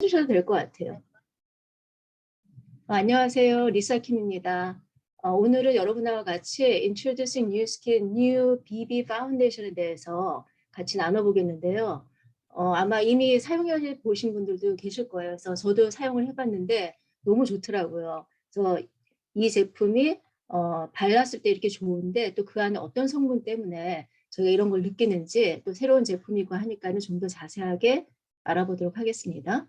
꺼주셔도 될 것 같아요. 안녕하세요. 리사킴입니다. 오늘은 여러분과 같이 Introducing New Skin New BB Foundation에 대해서 같이 나눠보겠는데요. 아마 이미 사용해 보신 분들도 계실 거예요. 그래서 저도 사용을 해봤는데 너무 좋더라고요. 그래서 이 제품이 발랐을 때 이렇게 좋은데 또 그 안에 어떤 성분 때문에 저희가 이런 걸 느끼는지 또 새로운 제품이고 하니까는 좀 더 자세하게 알아보도록 하겠습니다.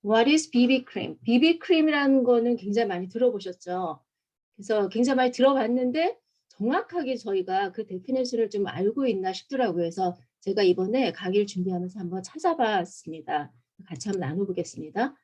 What is BB cream? BB cream이라는 거는 굉장히 많이 들어보셨죠? 그래서 굉장히 많이 들어봤는데 정확하게 저희가 그 데피니션을 좀 알고 있나 싶더라고요. 그래서 제가 이번에 강의를 준비하면서 한번 찾아봤습니다. 같이 한번 나눠보겠습니다.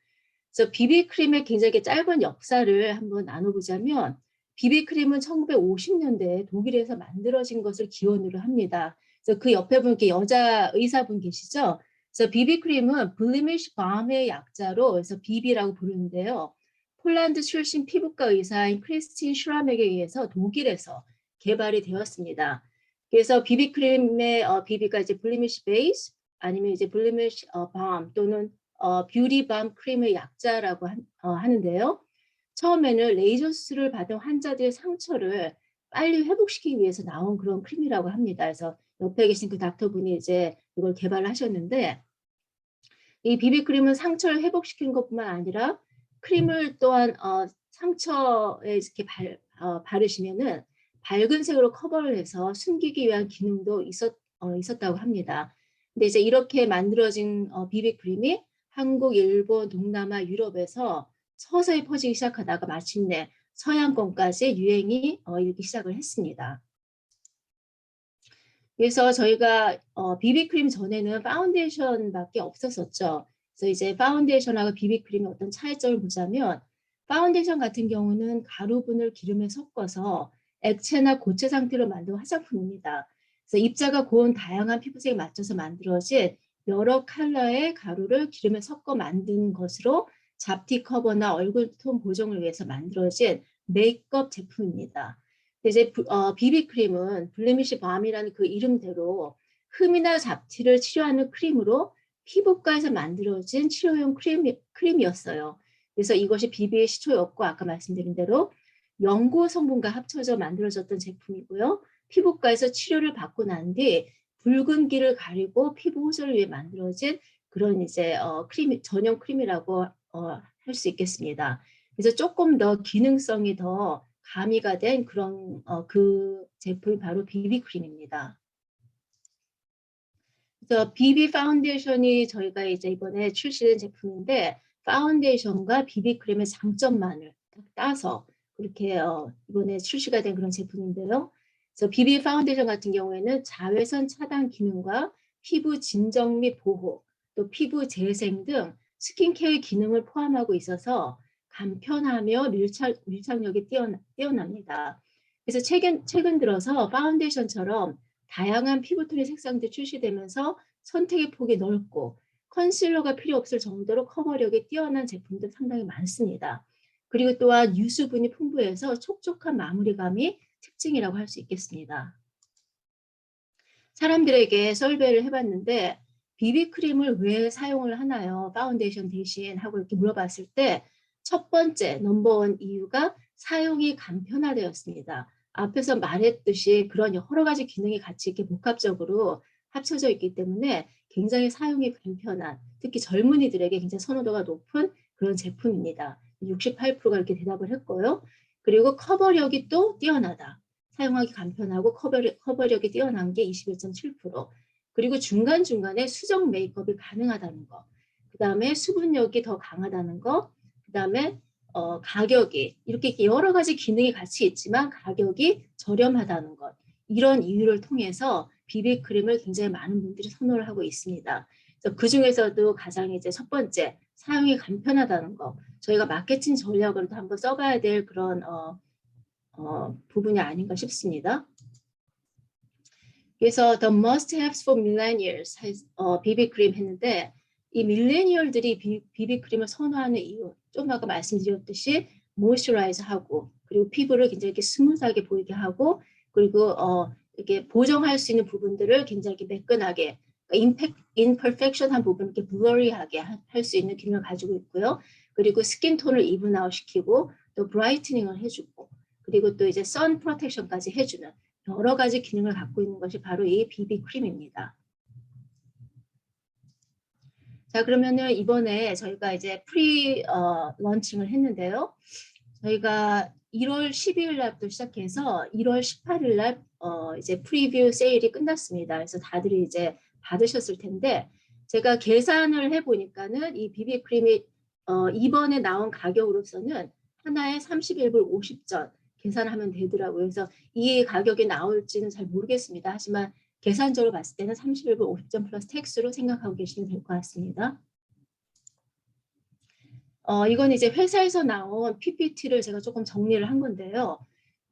그래서 BB 크림의 굉장히 짧은 역사를 한번 나눠보자면 BB 크림은 1950년대에 독일에서 만들어진 것을 기원으로 합니다. 그래서 그 옆에 보면 이렇게 여자 의사분 계시죠? 그래서 BB 크림은 블리미쉬 밤의 약자로 그래서 BB라고 부르는데요. 폴란드 출신 피부과 의사인 크리스틴 슈라맥에 의해서 독일에서 개발이 되었습니다. 그래서 BB 크림의 BB가 이제 블리미쉬 베이스 아니면 이제 블리미쉬 밤 또는 뷰티 밤 크림의 약자라고 하는데요. 처음에는 레이저 수술을 받은 환자들의 상처를 빨리 회복시키기 위해서 나온 그런 크림이라고 합니다. 그래서 옆에 계신 그 닥터분이 이제 이걸 개발하셨는데 이 비비크림은 상처를 회복시키는 것뿐만 아니라 크림을 또한 상처에 이렇게 바르시면은 밝은 색으로 커버를 해서 숨기기 위한 기능도 있었다고 합니다. 근데 이제 이렇게 만들어진 비비크림이 한국, 일본, 동남아, 유럽에서 서서히 퍼지기 시작하다가 마침내 서양권까지 유행이 일기 시작을 했습니다. 그래서 저희가 비비크림 전에는 파운데이션밖에 없었었죠. 그래서 이제 파운데이션하고 비비크림의 어떤 차이점을 보자면 파운데이션 같은 경우는 가루분을 기름에 섞어서 액체나 고체 상태로 만든 화장품입니다. 그래서 입자가 고운 다양한 피부색에 맞춰서 만들어진 여러 컬러의 가루를 기름에 섞어 만든 것으로 잡티 커버나 얼굴 톤 보정을 위해서 만들어진 메이크업 제품입니다. 이제 비비크림은 블레미쉬 밤이라는 그 이름대로 흠이나 잡티를 치료하는 크림으로 피부과에서 만들어진 치료용 크림이었어요. 그래서 이것이 비비의 시초였고 아까 말씀드린 대로 연고 성분과 합쳐져 만들어졌던 제품이고요. 피부과에서 치료를 받고 난 뒤 붉은기를 가리고 피부 호전을 위해 만들어진 그런 이제 전용 크림이라고 할 수 있겠습니다. 그래서 조금 더 기능성이 더 가미가 된 그런 그 제품이 바로 비비크림입니다. 그래서 비비 파운데이션이 저희가 이제 이번에 출시된 제품인데 파운데이션과 비비크림의 장점만을 따서 그렇게 이번에 출시가 된 그런 제품인데요. 그래서 비비 파운데이션 같은 경우에는 자외선 차단 기능과 피부 진정 및 보호, 또 피부 재생 등 스킨케어 기능을 포함하고 있어서 간편하며 밀착력이 뛰어납니다. 그래서 최근 들어서 파운데이션처럼 다양한 피부톤의 색상들이 출시되면서 선택의 폭이 넓고 컨실러가 필요 없을 정도로 커버력이 뛰어난 제품도 상당히 많습니다. 그리고 또한 유수분이 풍부해서 촉촉한 마무리감이 특징이라고 할 수 있겠습니다. 사람들에게 설베이를 해봤는데 비비크림을 왜 사용을 하나요? 파운데이션 대신 하고 이렇게 물어봤을 때 첫 번째 넘버원 이유가 사용이 간편화되었습니다. 앞에서 말했듯이 그런 여러 가지 기능이 같이 이렇게 복합적으로 합쳐져 있기 때문에 굉장히 사용이 간편한, 특히 젊은이들에게 굉장히 선호도가 높은 그런 제품입니다. 68%가 이렇게 대답을 했고요. 그리고 커버력이 또 뛰어나다. 사용하기 간편하고 커버력이 뛰어난 게 21.7%. 그리고 중간중간에 수정 메이크업이 가능하다는 거. 그 다음에 수분력이 더 강하다는 거. 그 다음에 가격이 이렇게 여러 가지 기능이 같이 있지만 가격이 저렴하다는 것. 이런 이유를 통해서 비비크림을 굉장히 많은 분들이 선호를 하고 있습니다. 그 중에서도 가장 이제 첫 번째 사용이 간편하다는 거. 저희가 마케팅 전략으로도 한번 써봐야 될 그런 부분이 아닌가 싶습니다. 그래서 The Must-Haves for Millennials 비비크림 했는데 이 밀레니얼들이 비비크림을 선호하는 이유 좀 아까 말씀드렸듯이 모이스처라이즈하고 그리고 피부를 굉장히 이렇게 스무스하게 보이게 하고 그리고 이렇게 보정할 수 있는 부분들을 굉장히 이렇게 매끈하게 imperfection한 부분 이렇게 blurry하게 할 수 있는 기능을 가지고 있고요. 그리고 스킨 톤을 even out 시키고 또 브라이트닝을 해주고 그리고 또 이제 선 프로텍션까지 해주는 여러 가지 기능을 갖고 있는 것이 바로 이 BB 크림입니다. 자, 그러면은 이번에 저희가 이제 프리 런칭을 했는데요. 저희가 1월 12일 날부터 시작해서 1월 18일 날 이제 프리뷰 세일이 끝났습니다. 그래서 다들 이제 받으셨을 텐데 제가 계산을 해보니까는 이 비비 크림이 이번에 나온 가격으로서는 하나에 31불 50전 계산하면 되더라고요. 그래서 이 가격이 나올지는 잘 모르겠습니다. 하지만 계산적으로 봤을 때는 31불 50전 플러스 텍스로 생각하고 계시면 될 것 같습니다. 이건 이제 회사에서 나온 PPT를 제가 조금 정리를 한 건데요.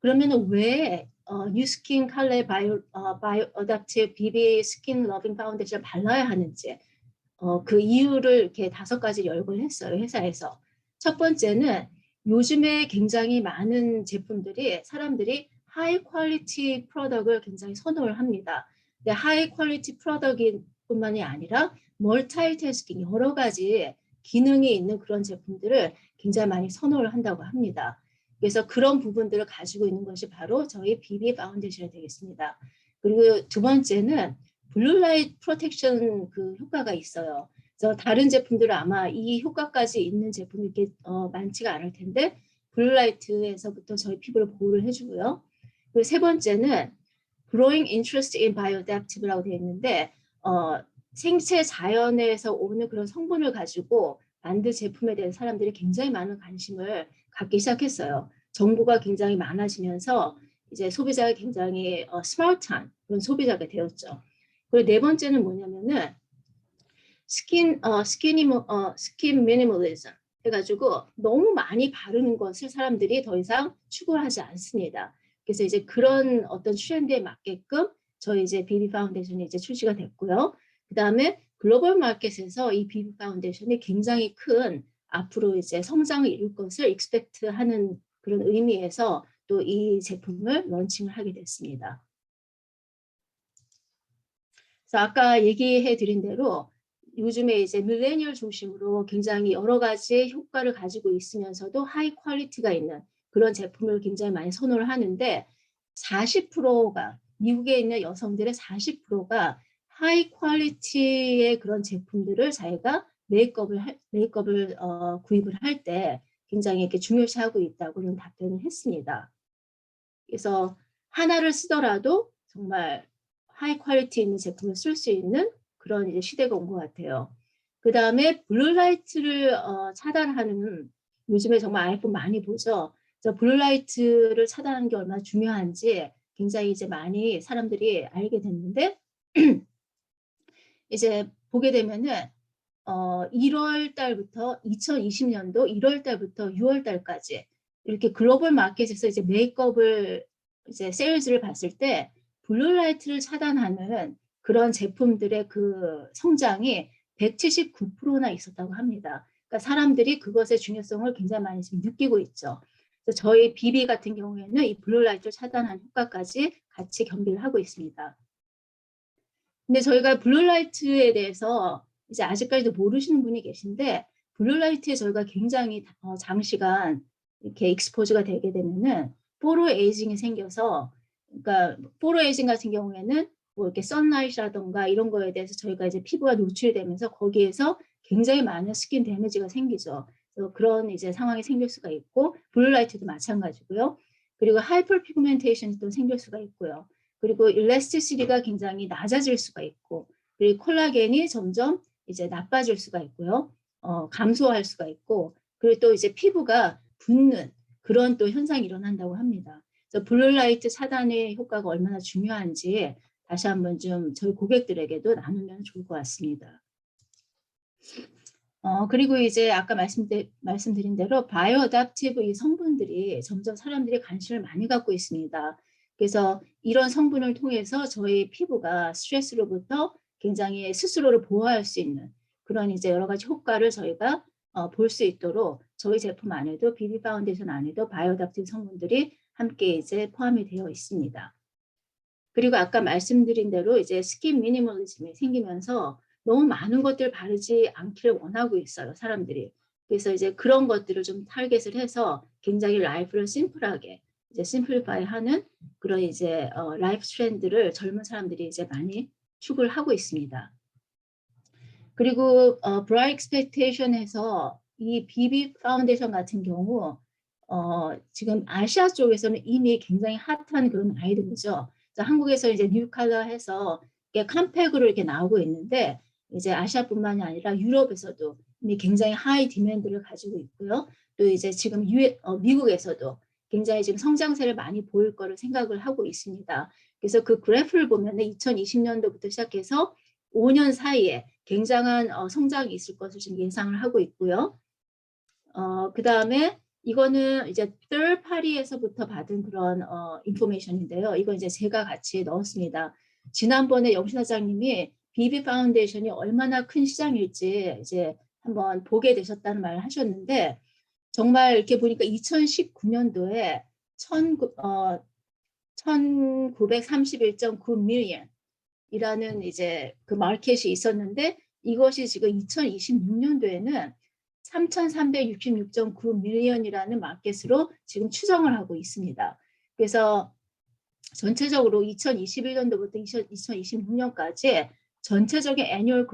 그러면은 왜 뉴스킨 칼레 바이오 어답티브 BB 스킨 러빙 파운데이션을 발라야 하는지 그 이유를 이렇게 5가지 열거를 했어요, 회사에서. 첫 번째는 요즘에 굉장히 많은 제품들이 사람들이 하이 퀄리티 프로덕트를 굉장히 선호를 합니다. 근데 하이 퀄리티 프로덕트 뿐만이 아니라 멀티태스킹 여러 가지 기능이 있는 그런 제품들을 굉장히 많이 선호를 한다고 합니다. 그래서 그런 부분들을 가지고 있는 것이 바로 저희 BB 파운데이션이 되겠습니다. 그리고 두 번째는 블루라이트 프로텍션 그 효과가 있어요. 그래서 다른 제품들은 아마 이 효과까지 있는 제품이 이렇게 많지가 않을 텐데 블루라이트에서부터 저희 피부를 보호를 해주고요. 그리고 세 번째는 Growing Interest in Bioadaptive라고 되어 있는데 생체 자연에서 오는 그런 성분을 가지고 만든 제품에 대한 사람들이 굉장히 많은 관심을 갖기 시작했어요. 정보가 굉장히 많아지면서 이제 소비자가 굉장히 스마트한 그런 소비자가 되었죠. 그리고 네 번째는 뭐냐면은 스킨 미니멀리즘 해가지고 너무 많이 바르는 것을 사람들이 더 이상 추구하지 않습니다. 그래서 이제 그런 어떤 트렌드에 맞게끔 저희 이제 비비 파운데이션이 이제 출시가 됐고요. 그 다음에 글로벌 마켓에서 이 비비 파운데이션이 굉장히 큰 앞으로 이제 성장을 이룰 것을 익스펙트하는 그런 의미에서 또 이 제품을 런칭을 하게 됐습니다. 그래서 아까 얘기해 드린 대로 요즘에 이제 밀레니얼 중심으로 굉장히 여러 가지 효과를 가지고 있으면서도 하이 퀄리티가 있는 그런 제품을 굉장히 많이 선호를 하는데 40%가 미국에 있는 여성들의 40%가 하이 퀄리티의 그런 제품들을 자기가 메이크업을 구입을 할 때 굉장히 이렇게 중요시하고 있다고 그런 답변을 했습니다. 그래서 하나를 쓰더라도 정말 하이 퀄리티 있는 제품을 쓸 수 있는 그런 이제 시대가 온 것 같아요. 그 다음에 블루라이트를 차단하는 요즘에 정말 아이폰 많이 보죠. 그래서 블루라이트를 차단하는 게 얼마나 중요한지 굉장히 이제 많이 사람들이 알게 됐는데 이제 보게 되면은 1월 달부터 2020년도 1월 달부터 6월 달까지 이렇게 글로벌 마켓에서 이제 메이크업을 이제 세일즈를 봤을 때 블루라이트를 차단하는 그런 제품들의 그 성장이 179%나 있었다고 합니다. 그러니까 사람들이 그것의 중요성을 굉장히 많이 지금 느끼고 있죠. 그래서 저희 비비 같은 경우에는 이 블루라이트를 차단하는 효과까지 같이 겸비를 하고 있습니다. 근데 저희가 블루라이트에 대해서 이제 아직까지도 모르시는 분이 계신데 블루라이트에 저희가 굉장히 장시간 이렇게 익스포즈가 되게 되면은 포로 에이징이 생겨서 그러니까 포로 에이징 같은 경우에는 뭐 이렇게 선라이트라던가 이런 거에 대해서 저희가 이제 피부가 노출되면서 거기에서 굉장히 많은 스킨 데미지가 생기죠. 그래서 그런 이제 상황이 생길 수가 있고 블루라이트도 마찬가지고요. 그리고 하이퍼 피그멘테이션이 또 생길 수가 있고요. 그리고 일라스티시티가 굉장히 낮아질 수가 있고 그리고 콜라겐이 점점 이제 나빠질 수가 있고요. 감소할 수가 있고 그리고 또 이제 피부가 붓는 그런 또 현상이 일어난다고 합니다. 그래서 블루라이트 차단의 효과가 얼마나 중요한지 다시 한번 좀 저희 고객들에게도 나누면 좋을 것 같습니다. 그리고 이제 아까 말씀드린 대로 바이오어답티브 이 성분들이 점점 사람들이 관심을 많이 갖고 있습니다. 그래서 이런 성분을 통해서 저희 피부가 스트레스로부터 굉장히 스스로를 보호할 수 있는 그런 이제 여러 가지 효과를 저희가 볼 수 있도록 저희 제품 안에도 비비 파운데이션 안에도 바이오어답티브 성분들이 함께 이제 포함이 되어 있습니다. 그리고 아까 말씀드린 대로 이제 스킨 미니멀리즘이 생기면서 너무 많은 것들을 바르지 않기를 원하고 있어요, 사람들이. 그래서 이제 그런 것들을 좀 타겟을 해서 굉장히 라이프를 심플하게 이제 심플리파이 하는 그런 이제 라이프 트렌드를 젊은 사람들이 이제 많이 추구를 하고 있습니다. 그리고 브라이 익스펙테이션에서 이 비비 파운데이션 같은 경우 지금 아시아 쪽에서는 이미 굉장히 핫한 그런 아이템이죠. 한국에서 이제 뉴 컬러 해서 컴팩으로 이렇게 나오고 있는데 이제 아시아뿐만이 아니라 유럽에서도 이미 굉장히 하이 디맨드를 가지고 있고요. 또 이제 지금 미국에서도 굉장히 지금 성장세를 많이 보일 거를 생각을 하고 있습니다. 그래서 그 그래프를 보면은 2020년도부터 시작해서 5년 사이에 굉장한 성장이 있을 것을 지금 예상을 하고 있고요. 그 다음에 이거는 이제 third party에서부터 받은 그런 인포메이션인데요. 이거 이제 제가 같이 넣었습니다. 지난번에 영신 사장님이 비비 파운데이션이 얼마나 큰 시장일지 이제 한번 보게 되셨다는 말을 하셨는데 정말 이렇게 보니까 2019년도에 1931.9 밀리언 이라는 이제 그 마켓이 있었는데 이것이 지금 2026년도에는 3,366.9 밀리언이라는 마켓으로 지금 추정을 하고 있습니다. 그래서 전체적으로 2021년도부터 2026년까지 전체적인 애뉴얼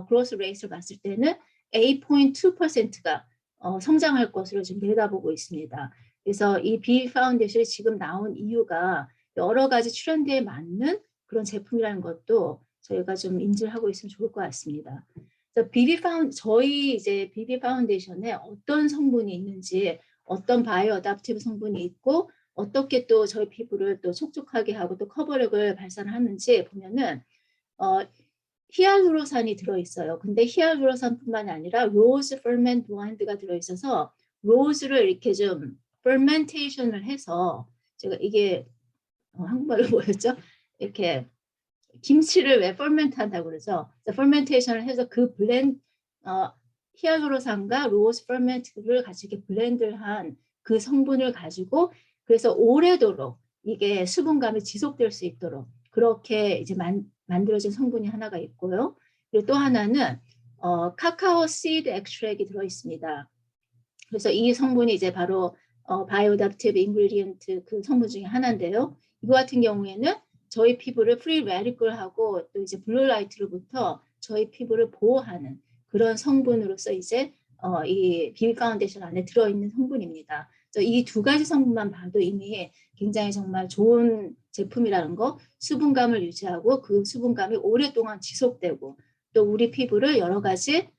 그로스 레이스를 봤을 때는 8.2%가 성장할 것으로 지금 내다보고 있습니다. 그래서 이 비 파운데이션이 지금 나온 이유가 여러 가지 트렌드에 맞는 그런 제품이라는 것도 저희가 좀 인지를 하고 있으면 좋을 것 같습니다. 저희 이제 비비 파운데이션에 어떤 성분이 있는지, 어떤 바이오 어답티브 성분이 있고 어떻게 또 저희 피부를 또 촉촉하게 하고 또 커버력을 발산하는지 보면은 히알루론산이 들어있어요. 근데 히알루론산뿐만 아니라 로즈 퍼멘트 블렌드가 들어있어서 로즈를 이렇게 좀 퍼멘테이션을 해서 제가 이게 한국말로 뭐였죠? 이렇게 김치를 왜 퍼멘트 한다고 그러죠? 퍼멘테이션을 해서 그 히알루론산과 로즈 퍼멘트를 같이 이렇게 블렌드를 한 그 성분을 가지고 그래서 오래도록 이게 수분감이 지속될 수 있도록 그렇게 이제 만들어진 성분이 하나가 있고요. 그리고 또 하나는 카카오 시드 엑스트랙이 들어 있습니다. 그래서 이 성분이 이제 바로 바이오답티브 인그리디언트 그 성분 중에 하나인데요. 이거 같은 경우에는 저희 피부를 프리 레디컬하고 또 이제 블루라이트로부터 저희 피부를 보호하는 그런 성분으로서 이제 이 비비 파운데이션 안에 들어있는 성분입니다. 이 두 가지 성분만 봐도 이미 굉장히 정말 좋은 제품이라는 거, 수분감을 유지하고 그 수분감이 오랫동안 지속되고 또 우리 피부를 여러 가지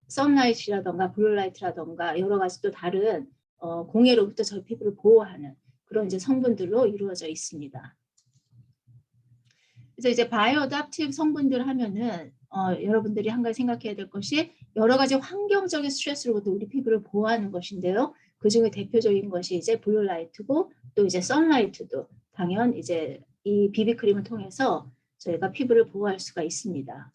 선라이트라던가 블루라이트라던가 여러 가지 또 다른 공해로부터 저희 피부를 보호하는 그런 이제 성분들로 이루어져 있습니다. 그래서 이제 바이오 어답티브 성분들 하면은 여러분들이 한 가지 생각해야 될 것이 여러 가지 환경적인 스트레스로부터 우리 피부를 보호하는 것인데요. 그 중에 대표적인 것이 이제 블루라이트고 또 이제 선라이트도 당연 이제 이 비비크림을 통해서 저희가 피부를 보호할 수가 있습니다.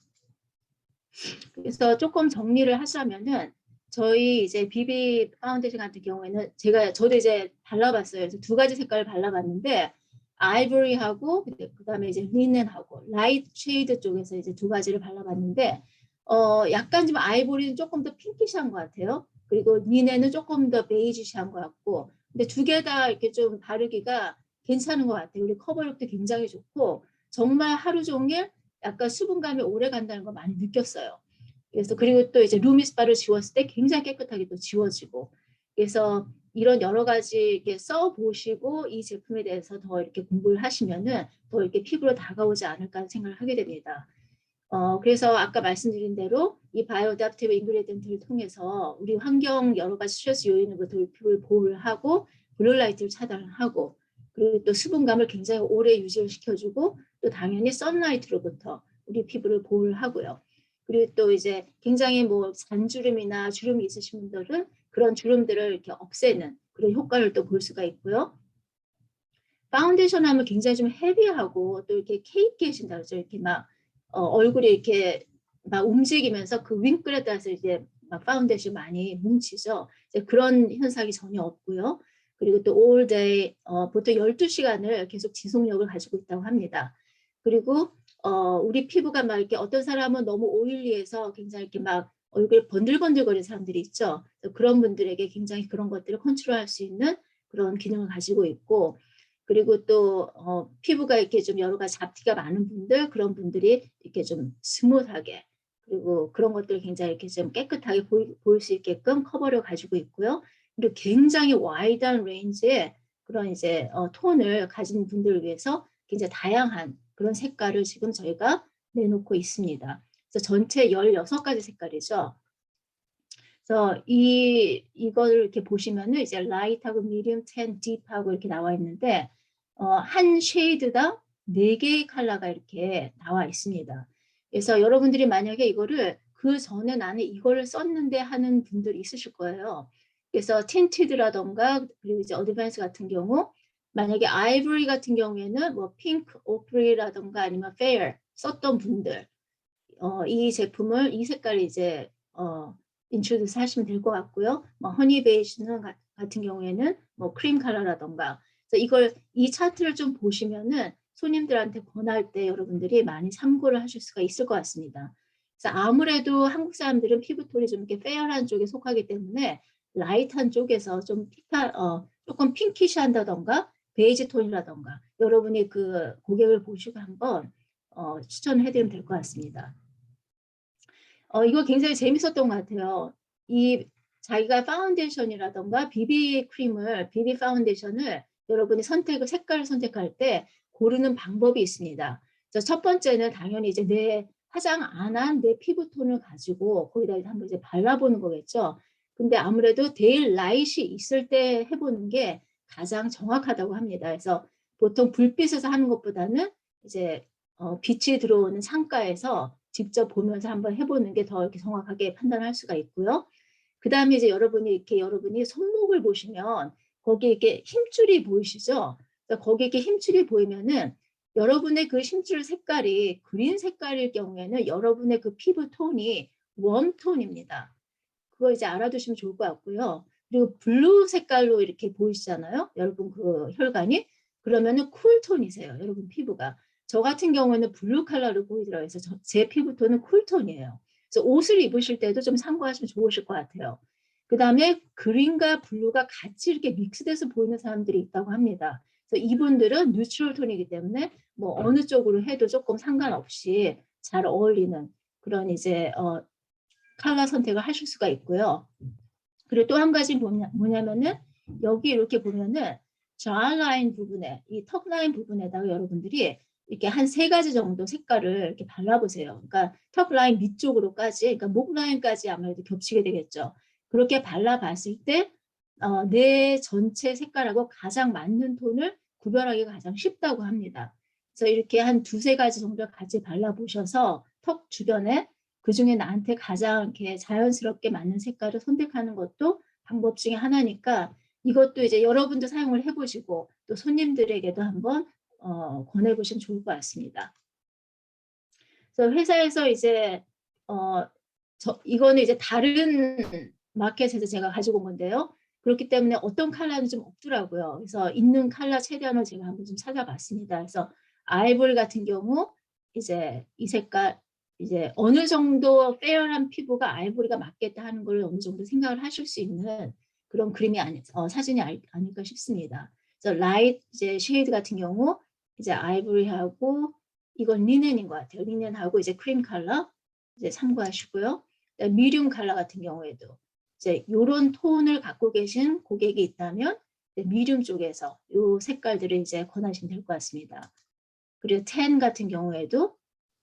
그래서 조금 정리를 하자면은 저희 이제 비비 파운데이션 같은 경우에는 저도 이제 발라봤어요. 그래서 두 가지 색깔을 발라봤는데 아이보리하고 그다음에 이제 리넨하고 라이트 쉐이드 쪽에서 이제 두 가지를 발라봤는데 약간 좀 아이보리는 조금 더 핑키시한 것 같아요. 그리고 리넨은 조금 더 베이지시한 것 같고 근데 두 개 다 이렇게 좀 바르기가 괜찮은 것 같아요. 우리 커버력도 굉장히 좋고 정말 하루 종일 약간 수분감이 오래 간다는 거 많이 느꼈어요. 그래서 그리고 또 이제 루미스바를 지웠을 때 굉장히 깨끗하게 또 지워지고 그래서 이런 여러 가지 이렇게 써보시고 이 제품에 대해서 더 이렇게 공부를 하시면은 더 이렇게 피부로 다가오지 않을까 생각을 하게 됩니다. 그래서 아까 말씀드린 대로 이 바이오답티브 인그리디언트를 통해서 우리 환경 여러 가지 스트레스 요인으로부터 우리 피부를 보호를 하고 블루라이트를 차단하고 그리고 또 수분감을 굉장히 오래 유지를 시켜주고 또 당연히 선라이트로부터 우리 피부를 보호를 하고요. 그리고 또 이제 굉장히 뭐 잔주름이나 주름이 있으신 분들은 그런 주름들을 이렇게 없애는 그런 효과를 또 볼 수가 있고요. 파운데이션 하면 굉장히 좀 헤비하고 또 이렇게 케이크해진다 그러죠. 이렇게 막 얼굴이 이렇게 막 움직이면서 그 윙클에 따라서 이제 막 파운데이션 많이 뭉치죠. 이제 그런 현상이 전혀 없고요. 그리고 또 all day, 보통 12시간을 계속 지속력을 가지고 있다고 합니다. 그리고 우리 피부가 막 이렇게 어떤 사람은 너무 오일리해서 굉장히 이렇게 막 얼굴 번들번들거리는 사람들이 있죠. 그런 분들에게 굉장히 그런 것들을 컨트롤할 수 있는 그런 기능을 가지고 있고, 그리고 또 피부가 이렇게 좀 여러 가지 잡티가 많은 분들, 그런 분들이 이렇게 좀 스무스하게, 그리고 그런 것들을 굉장히 이렇게 좀 깨끗하게 보일 수 있게끔 커버를 가지고 있고요. 그리고 굉장히 와이드한 레인지의 그런 이제 톤을 가진 분들을 위해서 굉장히 다양한 그런 색깔을 지금 저희가 내놓고 있습니다. 그래서 전체 16가지 색깔이죠. 그래서 이걸 이렇게 보시면은 이제 라이트하고 미디엄, 텐, 딥하고 이렇게 나와 있는데 한 쉐이드당 4개의 컬러가 이렇게 나와 있습니다. 그래서 여러분들이 만약에 이거를 그 전에 나는 이거를 썼는데 하는 분들이 있으실 거예요. 그래서 틴티드라던가 그리고 이제 어드밴스 같은 경우 만약에 아이보리 같은 경우에는 뭐 핑크 오프리라던가 아니면 페어 썼던 분들 이 제품을 이 색깔을 이제 인트로듀스 하시면 될 것 같고요. 뭐 허니 베이지는 같은 경우에는 뭐 크림 컬러라던가 그래서 이 차트를 좀 보시면은 손님들한테 권할 때 여러분들이 많이 참고를 하실 수가 있을 것 같습니다. 그래서 아무래도 한국 사람들은 피부톤이 좀 이렇게 페어한 쪽에 속하기 때문에 라이트한 쪽에서 좀 조금 핑키시한다던가 베이지 톤이라던가 여러분이 그 고객을 보시고 한번 추천을 해드리면 될 것 같습니다. 이거 굉장히 재밌었던 것 같아요. 자기가 파운데이션이라던가 비비 파운데이션을 여러분이 색깔을 선택할 때 고르는 방법이 있습니다. 첫 번째는 당연히 이제 화장 안 한 내 피부톤을 가지고 거기다 한번 이제 발라보는 거겠죠. 근데 아무래도 데일 라이트이 있을 때 해보는 게 가장 정확하다고 합니다. 그래서 보통 불빛에서 하는 것보다는 이제 빛이 들어오는 창가에서 직접 보면서 한번 해보는 게 더 이렇게 정확하게 판단할 수가 있고요. 그 다음에 이제 여러분이 손목을 보시면 거기에 이렇게 힘줄이 보이시죠? 거기에 이렇게 힘줄이 보이면은 여러분의 그 힘줄 색깔이 그린 색깔일 경우에는 여러분의 그 피부 톤이 웜톤입니다. 그거 이제 알아두시면 좋을 것 같고요. 그리고 블루 색깔로 이렇게 보이시잖아요. 여러분 그 혈관이. 그러면은 쿨톤이세요. 여러분 피부가. 저 같은 경우는 블루 컬러로 보이더라고요. 그래서 제 피부톤은 쿨톤이에요. 그래서 옷을 입으실 때도 좀 참고하시면 좋으실 것 같아요. 그 다음에 그린과 블루가 같이 이렇게 믹스돼서 보이는 사람들이 있다고 합니다. 그래서 이분들은 뉴트럴 톤이기 때문에 뭐 어느 쪽으로 해도 조금 상관없이 잘 어울리는 그런 이제 컬러 선택을 하실 수가 있고요. 그리고 또 한 가지 뭐냐면은 여기 이렇게 보면은 저라인 부분에 이 턱 라인 부분에다가 여러분들이 이렇게 한 3가지 정도 색깔을 이렇게 발라보세요. 그러니까 턱 라인 밑쪽으로까지, 그러니까 목 라인까지 아무래도 겹치게 되겠죠. 그렇게 발라봤을 때 내 전체 색깔하고 가장 맞는 톤을 구별하기가 가장 쉽다고 합니다. 그래서 이렇게 한 2-3가지 정도 같이 발라보셔서 턱 주변에 그중에 나한테 가장 이렇게 자연스럽게 맞는 색깔을 선택하는 것도 방법 중에 하나니까 이것도 이제 여러분도 사용을 해보시고 또 손님들에게도 한번 권해보시면 좋을 것 같습니다. 그래서 회사에서 이제 이거는 이제 다른 마켓에서 제가 가지고 온 건데요. 그렇기 때문에 어떤 컬러는 좀 없더라고요. 그래서 있는 컬러 최대한을 제가 한번 좀 찾아봤습니다. 그래서 아이보리 같은 경우 이제 이 색깔 이제 어느 정도 페어한 피부가 아이보리가 맞겠다 하는 걸 어느 정도 생각을 하실 수 있는 그런 그림이 사진이 아닐까 싶습니다. 그래서 라이트 이제 쉐이드 같은 경우 이제 아이보리하고 이건 리넨인 것 같아요. 리넨하고 이제 크림 컬러 이제 참고하시고요. 미디움 컬러 같은 경우에도 이제 이런 톤을 갖고 계신 고객이 있다면 미디움 쪽에서 이 색깔들을 이제 권하시면 될 것 같습니다. 그리고 텐 같은 경우에도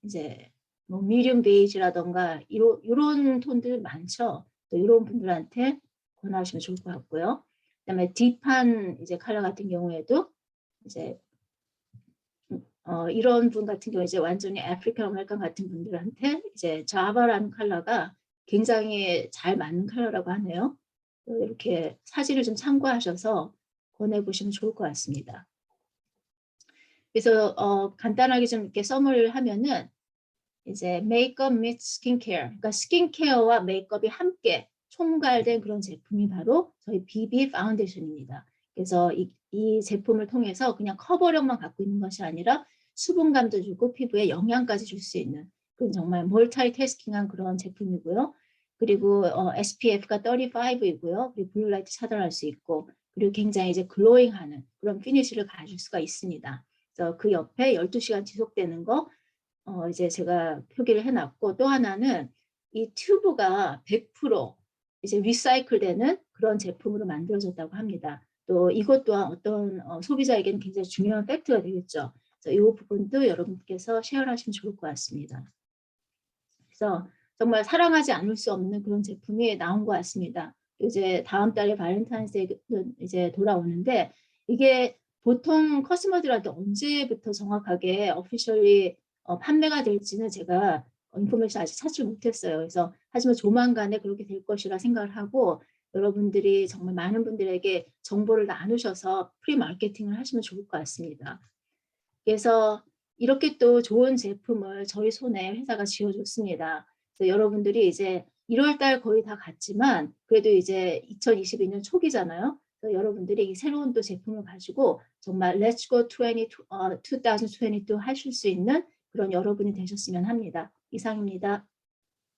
이제 뭐 미디움 베이지라던가 이런 톤들 많죠. 또 이런 분들한테 권하시면 좋을 것 같고요. 그다음에 딥한 이제 컬러 같은 경우에도 이제 이런 분 같은 경우 이제 완전히 아프리칸 아메리칸 같은 분들한테 이제 자바라는 컬러가 굉장히 잘 맞는 컬러라고 하네요. 이렇게 사진을 좀 참고하셔서 권해보시면 좋을 것 같습니다. 그래서 간단하게 좀 이렇게 서머리를 하면은 이제 메이크업 및 스킨케어, 그러니까 스킨케어와 메이크업이 함께 총괄된 그런 제품이 바로 저희 BB 파운데이션입니다. 그래서 이 제품을 통해서 그냥 커버력만 갖고 있는 것이 아니라 수분감도 주고 피부에 영양까지 줄 수 있는 그런 정말 멀티태스킹한 그런 제품이고요. 그리고 SPF가 35이고요. 그리고 블루라이트 차단할 수 있고 그리고 굉장히 이제 글로잉하는 그런 피니쉬를 가질 수가 있습니다. 그래서 그 옆에 12시간 지속되는 거 이제 제가 표기를 해놨고 또 하나는 이 튜브가 100% 이제 리사이클 되는 그런 제품으로 만들어졌다고 합니다. 또 이것 또한 어떤 소비자에게는 굉장히 중요한 팩트가 되겠죠. 그래서 이 부분도 여러분께서 쉐어를 하시면 좋을 것 같습니다. 그래서 정말 사랑하지 않을 수 없는 그런 제품이 나온 것 같습니다. 이제 다음 달에 발렌타인스데이가 이제 돌아오는데 이게 보통 커스터머들한테 언제부터 정확하게 오피셜리 판매가 될지는 제가 인포메이션 아직 찾지 못했어요. 그래서 하지만 조만간에 그렇게 될 것이라 생각을 하고 여러분들이 정말 많은 분들에게 정보를 나누셔서 프리 마케팅을 하시면 좋을 것 같습니다. 그래서 이렇게 또 좋은 제품을 저희 손에 회사가 쥐어줬습니다. 그래서 여러분들이 이제 1월 달 거의 다 갔지만 그래도 이제 2022년 초기잖아요. 그래서 여러분들이 이 새로운 또 제품을 가지고 정말 Let's Go 2022 하실 수 있는 그런 여러분이 되셨으면 합니다. 이상입니다.